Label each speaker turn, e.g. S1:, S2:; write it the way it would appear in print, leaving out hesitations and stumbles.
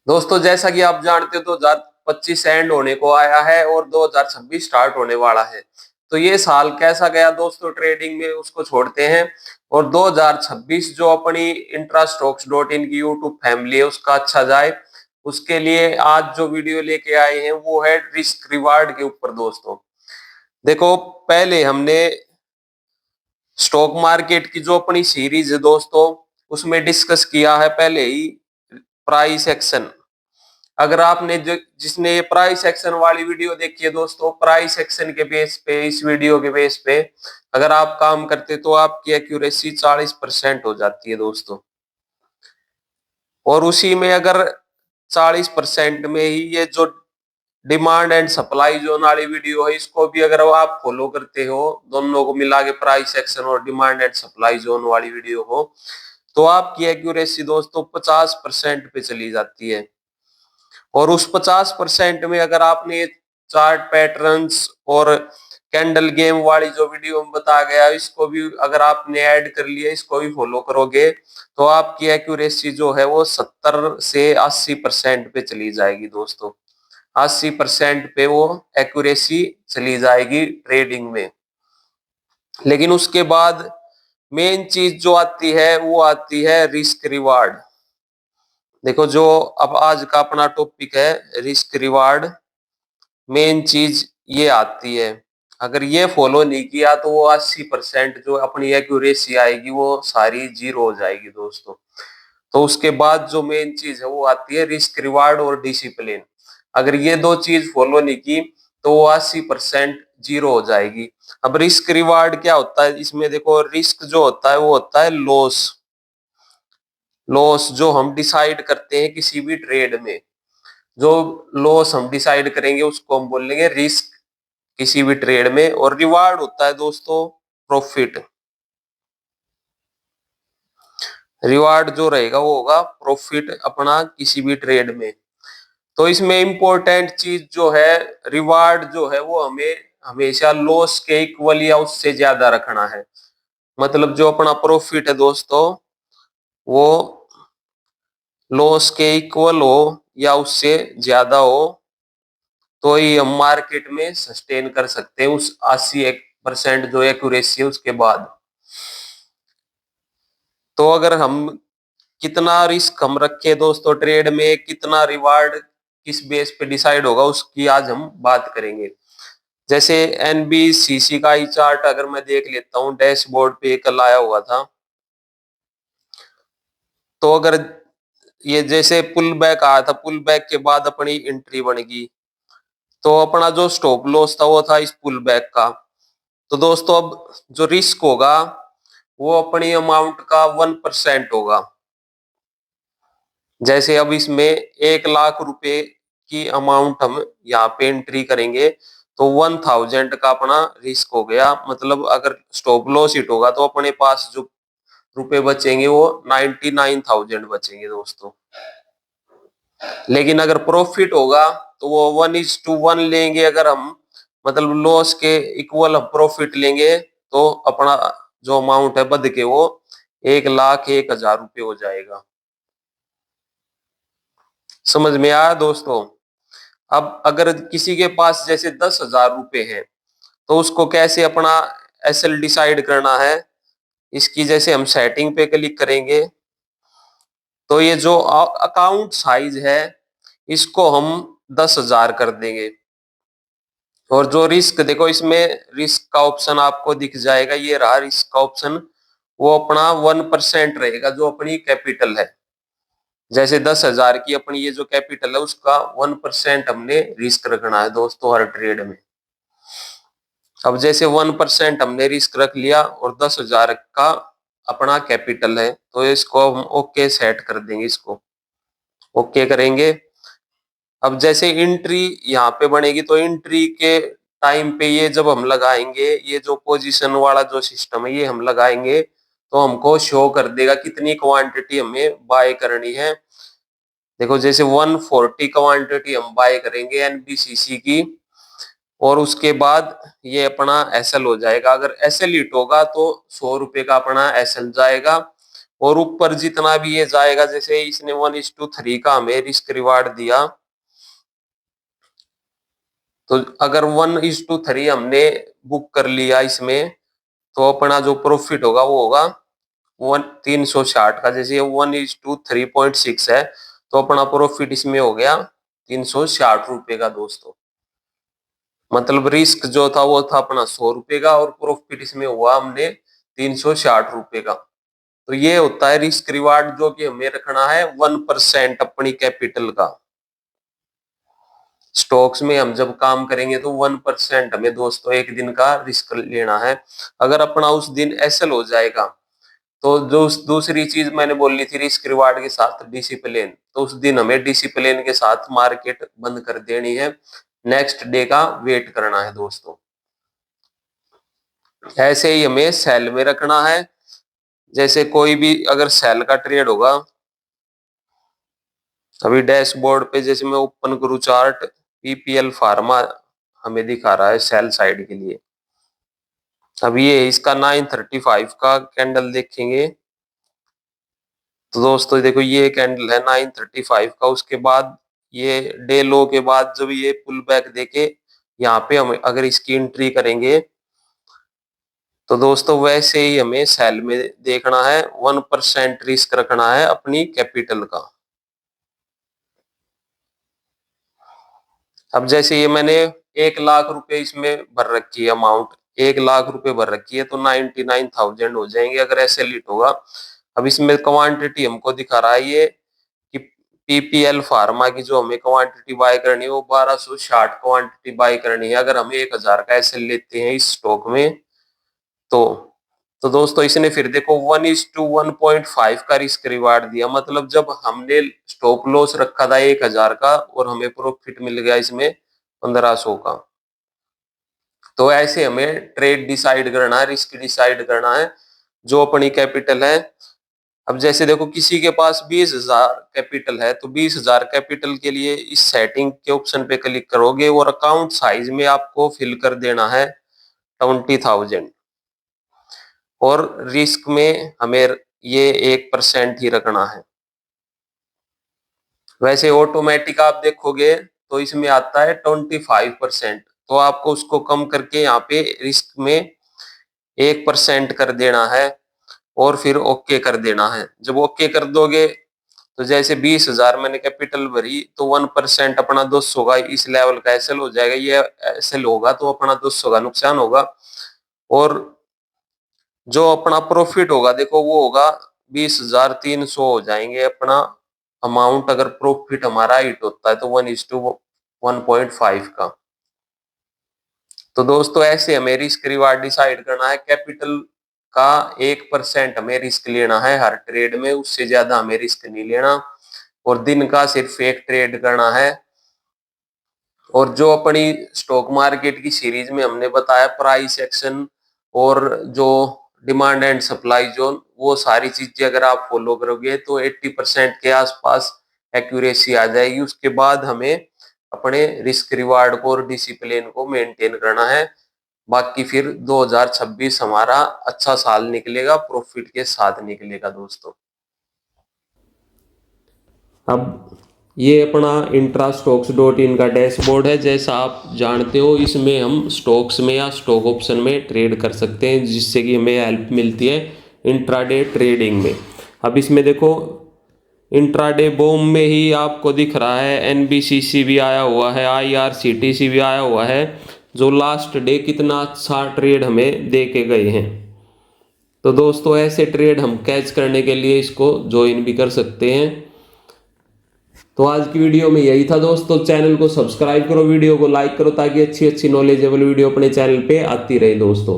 S1: दोस्तों जैसा कि आप जानते हो 2025 एंड होने को आया है और 2026 स्टार्ट होने वाला है। तो ये साल कैसा गया दोस्तों ट्रेडिंग में उसको छोड़ते हैं। और 2026 जो अपनी intrastox.in की यूट्यूब फैमिली है उसका अच्छा जाए, उसके लिए आज जो वीडियो लेके आए हैं वो है रिस्क रिवार्ड के ऊपर। दोस्तों देखो, पहले हमने स्टॉक मार्केट की जो अपनी सीरीज है दोस्तों उसमें डिस्कस किया है पहले ही प्राइस एक्शन। अगर आपने जो जिसने ये प्राइस एक्शन वाली वीडियो देखी है दोस्तों, प्राइस एक्शन के बेस पे इस वीडियो के बेस पे अगर आप काम करते तो आपकी एक्यूरेसी 40% हो जाती है दोस्तों। और उसी में अगर 40% में ही ये जो डिमांड एंड सप्लाई जोन वाली वीडियो है इसको भी अगर आप फॉलो करते हो, दोनों को मिला के प्राइस एक्शन और डिमांड एंड सप्लाई जोन वाली वीडियो को, तो आपकी एक्यूरेसी दोस्तों 50% पे चली जाती है। और उस 50% में अगर आपने चार्ट पैटर्न्स और कैंडल गेम वाली जो वीडियो में बताया गया इसको भी अगर आपने ऐड कर लिया, इसको भी फॉलो करोगे, तो आपकी एक्यूरेसी जो है वो 70 से 80% पे चली जाएगी दोस्तों। 80% पे वो एक्यूरेसी चली जाएगी ट्रेडिंग में। लेकिन उसके बाद मेन चीज जो आती है वो आती है रिस्क रिवार्ड। देखो, जो अब आज का अपना टॉपिक है रिस्क रिवार्ड, मेन चीज ये आती है। अगर ये फॉलो नहीं किया तो वो 80% जो अपनी एक्यूरेसी आएगी वो सारी जीरो हो जाएगी दोस्तों। तो उसके बाद जो मेन चीज है वो आती है रिस्क रिवार्ड और डिसिप्लिन। अगर ये दो चीज फॉलो नहीं की तो वो 80% जीरो हो जाएगी। अब रिस्क रिवार्ड क्या होता है इसमें, देखो रिस्क जो होता है वो होता है लॉस। लॉस जो हम डिसाइड करते हैं किसी भी ट्रेड में, जो लॉस हम डिसाइड करेंगे उसको हम बोलेंगे रिस्क किसी भी ट्रेड में। और रिवार्ड होता है दोस्तों प्रॉफिट। रिवार्ड जो रहेगा वो होगा प्रॉफिट अपना किसी भी ट्रेड में। तो इसमें इंपॉर्टेंट चीज जो है, रिवार्ड जो है वो हमें हमेशा लॉस के इक्वल या उससे ज्यादा रखना है। मतलब जो अपना प्रॉफिट है दोस्तों वो लॉस के इक्वल हो या उससे ज्यादा हो, तो ही हम मार्केट में सस्टेन कर सकते हैं उस 80% जो एक्यूरेसी है उसके बाद। तो अगर हम कितना रिस्क हम रखे दोस्तों ट्रेड में, कितना रिवार्ड किस बेस पे डिसाइड होगा उसकी आज हम बात करेंगे। जैसे एनबीसीसी का ही चार्ट अगर मैं देख लेता हूँ, डैशबोर्ड पे कल आया हुआ था। तो अगर ये जैसे पुल बैक आया था, पुल बैक के बाद अपनी एंट्री बन गई, तो अपना जो स्टॉप लॉस था वो था इस पुल बैक का। तो दोस्तों अब जो रिस्क होगा वो अपनी अमाउंट का 1% होगा। जैसे अब इसमें 1 लाख रुपए की अमाउंट हम यहाँ पे एंट्री करेंगे तो 1000 का अपना रिस्क हो गया। मतलब अगर स्टॉप लॉस हिट होगा तो अपने पास जो रुपए बचेंगे वो 99,000 बचेंगे दोस्तों। लेकिन अगर प्रॉफिट होगा तो वो 1:1 लेंगे। अगर हम मतलब लॉस के इक्वल हम प्रॉफिट लेंगे तो अपना जो अमाउंट है बद के वो 1,01,000 रुपये हो जाएगा। समझ में आया दोस्तों? अब अगर किसी के पास जैसे 10,000 रुपये है तो उसको कैसे अपना एसएल डिसाइड करना है, इसकी जैसे हम सेटिंग पे क्लिक करेंगे तो ये जो अकाउंट साइज है इसको हम 10,000 कर देंगे। और जो रिस्क देखो इसमें रिस्क का ऑप्शन आपको दिख जाएगा, ये रहा रिस्क का ऑप्शन। वो अपना 1% रहेगा जो अपनी कैपिटल है। जैसे 10,000 की अपनी ये जो कैपिटल है उसका 1% हमने रिस्क रखना है दोस्तों हर ट्रेड में। अब जैसे 1% हमने रिस्क रख लिया और 10,000 का अपना कैपिटल है, तो इसको हम ओके सेट कर देंगे, इसको ओके करेंगे। अब जैसे एंट्री यहाँ पे बनेगी तो एंट्री के टाइम पे ये जब हम लगाएंगे, ये जो पोजीशन वाला जो सिस्टम है ये हम लगाएंगे तो हमको शो कर देगा कितनी क्वांटिटी हमें बाय करनी है। देखो जैसे 140 क्वांटिटी हम बाय करेंगे एनबीसीसी की, और उसके बाद ये अपना एसएल हो जाएगा। अगर एसएल हिट होगा तो 100 रुपए का अपना एसएल जाएगा। और ऊपर जितना भी ये जाएगा, जैसे इसने 1:3 का हमें रिस्क रिवार्ड दिया, तो अगर 1:3 हमने बुक कर लिया इसमें, तो अपना जो प्रॉफिट होगा वो होगा 360 का। जैसे 1:3.6 है, तो अपना प्रॉफिट इसमें हो गया 360 रुपए का दोस्तों। मतलब रिस्क जो था वो था अपना 100 रुपए का, और प्रॉफिट इसमें हुआ हमने 360 रुपए का। तो ये होता है रिस्क रिवार्ड, जो कि हमें रखना है 1% अपनी कैपिटल का। स्टॉक्स में हम जब काम करेंगे तो 1% हमें दोस्तों एक दिन का रिस्क लेना है। अगर अपना उस दिन एसएल हो जाएगा, तो जो दूसरी चीज मैंने बोली थी रिस्क रिवार्ड के साथ डिसिप्लिन, तो उस दिन हमें डिसिप्लिन के साथ मार्केट बंद कर देनी है, नेक्स्ट डे का वेट करना है दोस्तों। ऐसे ही हमें सेल में रखना है। जैसे कोई भी अगर सेल का ट्रेड होगा, अभी डैशबोर्ड पे जैसे मैं ओपन करूं चार्ट, पीपीएल फार्मा हमें दिखा रहा है सेल साइड के लिए। अब ये इसका 9:35 का कैंडल देखेंगे, तो दोस्तों देखो ये कैंडल है 9:35 का। उसके बाद ये डे लो के बाद जब ये पुल बैक देके यहाँ पे हम अगर इसकी एंट्री करेंगे, तो दोस्तों वैसे ही हमें सेल में देखना है, 1% रिस्क रखना है अपनी कैपिटल का। अब जैसे ये मैंने 1 लाख रुपए इसमें भर रखी है, अमाउंट 1 लाख रुपए भर रखी है, तो 99,000 हो जाएंगे अगर ऐसे लिट होगा। अब इसमें क्वांटिटी हमको दिखा रहा है ये कि पीपीएल फार्मा की जो हमें क्वांटिटी बाय करनी है वो 1260 क्वांटिटी बाय करनी है। अगर हम 1000 का ऐसे लेते हैं इस स्टॉक में, तो तो दोस्तों इसने फिर देखो 1:1.5 का रिस्क रिवार्ड दिया। मतलब जब हमने स्टॉप लॉस रखा था 1000 का और हमें प्रॉफिट मिल गया इसमें 1500 का। तो ऐसे हमें ट्रेड डिसाइड करना है, रिस्क डिसाइड करना है, जो अपनी कैपिटल है। अब जैसे देखो किसी के पास 20,000 कैपिटल है, तो 20,000 कैपिटल के लिए इस सेटिंग के ऑप्शन पे क्लिक करोगे और अकाउंट साइज में आपको फिल कर देना है 20,000, और रिस्क में हमें ये 1% ही रखना है। वैसे ऑटोमेटिक आप देखोगे तो इसमें आता है 25%, तो आपको उसको कम करके यहाँ पे रिस्क में 1% कर देना है और फिर ओके कर देना है। जब ओके कर दोगे, तो जैसे 20,000 मैंने कैपिटल भरी, तो 1% अपना 200 का इस लेवल का एसएल हो जाएगा। ये एसएल होगा तो अपना 200 का नुकसान होगा, और जो अपना प्रॉफिट होगा देखो वो होगा 20,300 हो जाएंगे अपना अमाउंट, अगर प्रॉफिट हमारा हिट होता है तो 1:1.5 का। तो दोस्तों ऐसे हमें रिस्क रिवार्ड डिसाइड करना है। कैपिटल का 1% हमें रिस्क लेना है हर ट्रेड में, उससे ज्यादा हमें रिस्क नहीं लेना, और दिन का सिर्फ एक ट्रेड करना है। और जो अपनी स्टॉक मार्केट की सीरीज में हमने बताया प्राइस एक्शन और जो डिमांड एंड सप्लाई जोन, वो सारी चीजें अगर आप फॉलो करोगे तो 80% के आसपास एक्यूरेसी आ जाएगी। उसके बाद हमें अपने रिस्क रिवार्ड को और डिसिप्लिन को मेंटेन करना है। बाकी फिर 2026 हमारा अच्छा साल निकलेगा, प्रॉफिट के साथ निकलेगा दोस्तों। अब ये अपना इंट्रास्टॉक्स.इन का डैशबोर्ड है। जैसा आप जानते हो इसमें हम स्टॉक्स में या स्टॉक ऑप्शन में ट्रेड कर सकते हैं, जिससे कि हमें हेल्प मिलती है इंट्राडे ट्रेडिंग में। अब इसमें देखो इंट्राडे बूम में ही आपको दिख रहा है एनबीसीसी भी आया हुआ है, आईआरसीटीसी भी आया हुआ है, जो लास्ट डे कितना अच्छा ट्रेड हमें दे के गए हैं। तो दोस्तों ऐसे ट्रेड हम कैच करने के लिए इसको ज्वाइन भी कर सकते हैं। तो आज की वीडियो में यही था दोस्तों। चैनल को सब्सक्राइब करो, वीडियो को लाइक करो, ताकि अच्छी अच्छी नॉलेजेबल वीडियो अपने चैनल पे आती रहे दोस्तों।